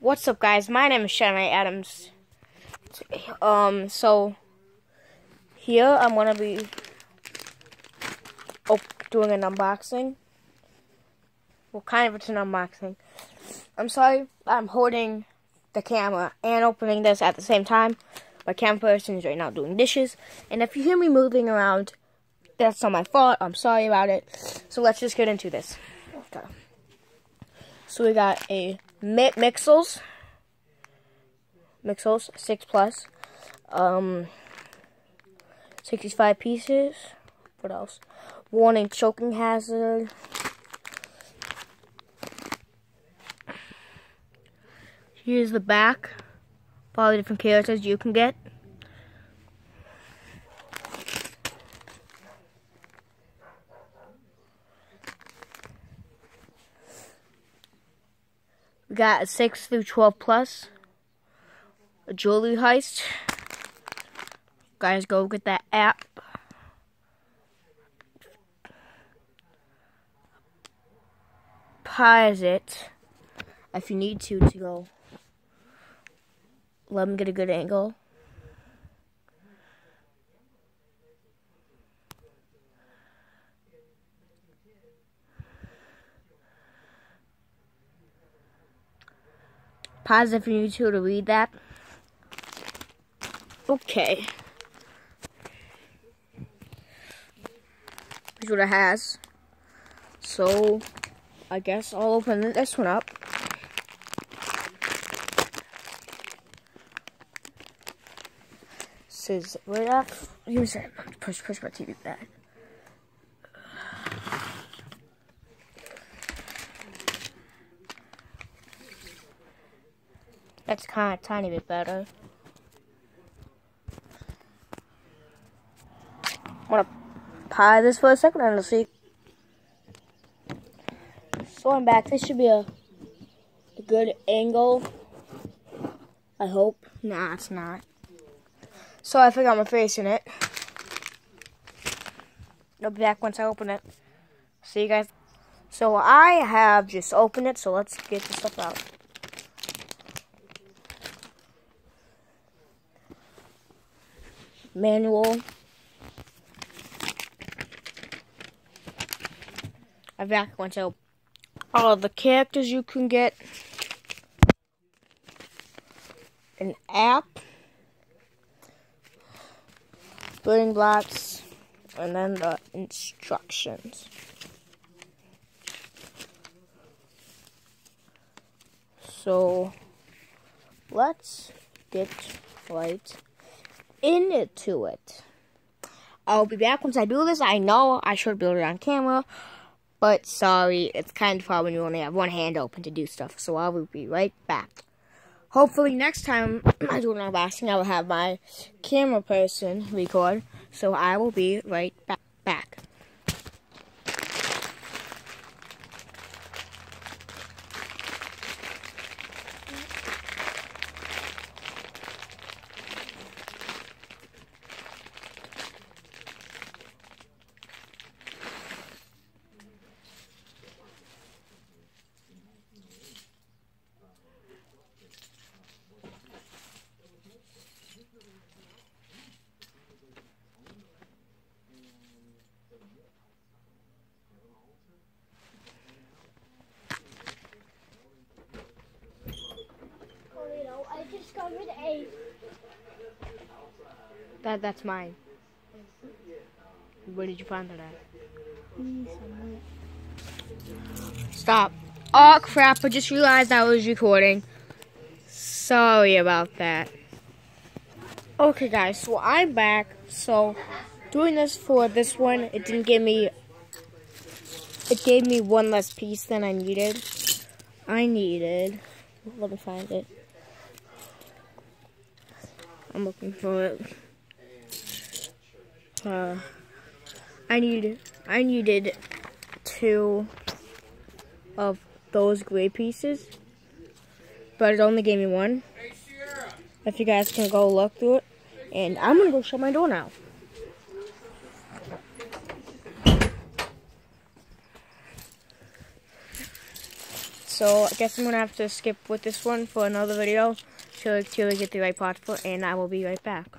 What's up, guys? My name is Shannon Adams. So here I'm gonna be doing an unboxing. Well, kind of it's an unboxing. I'm sorry, I'm holding the camera and opening this at the same time. My camera person is right now doing dishes, and if you hear me moving around, that's not my fault. I'm sorry about it. So let's just get into this. Okay. So we got a Mixels 6 Plus, 65 pieces. What else? Warning: choking hazard. Here's the back. All the different characters you can get. We got a 6 through 12 plus. A jewelry heist. Guys, go get that app. Pause it if you need to go. Let them get a good angle. Pause if you need to read that. Okay. Here's what it has. So, I guess I'll open this one up. Says right up. Here's it. Push my TV back. That's kind of a tiny bit better. I'm gonna pie this for a second and see. So I'm back. This should be a good angle. I hope. Nah, it's not. So I forgot my face in it. I'll be back once I open it. See you guys. So I have just opened it, so let's get the stuff out. Manual. I'm back once I open all the characters you can get. An app. Building blocks, and then the instructions. So let's get right into it. I'll be back once I do this. I know I should build it on camera, but sorry, it's kind of hard when you only have one hand open to do stuff. So I will be right back. Hopefully next time I do an unboxing, I will have my camera person record. So I will be right back. I discovered a... That's mine. Where did you find that at? Stop. Oh crap, I just realized I was recording. Sorry about that. Okay guys, so I'm back. So doing this for this one, it gave me one less piece than I needed. Let me find it. I'm looking for it. I needed 2 of those gray pieces, but it only gave me 1. If you guys can go look through it, and I'm gonna go shut my door now. So I guess I'm gonna have to skip with this one for another video till we get the right part for, and I will be right back.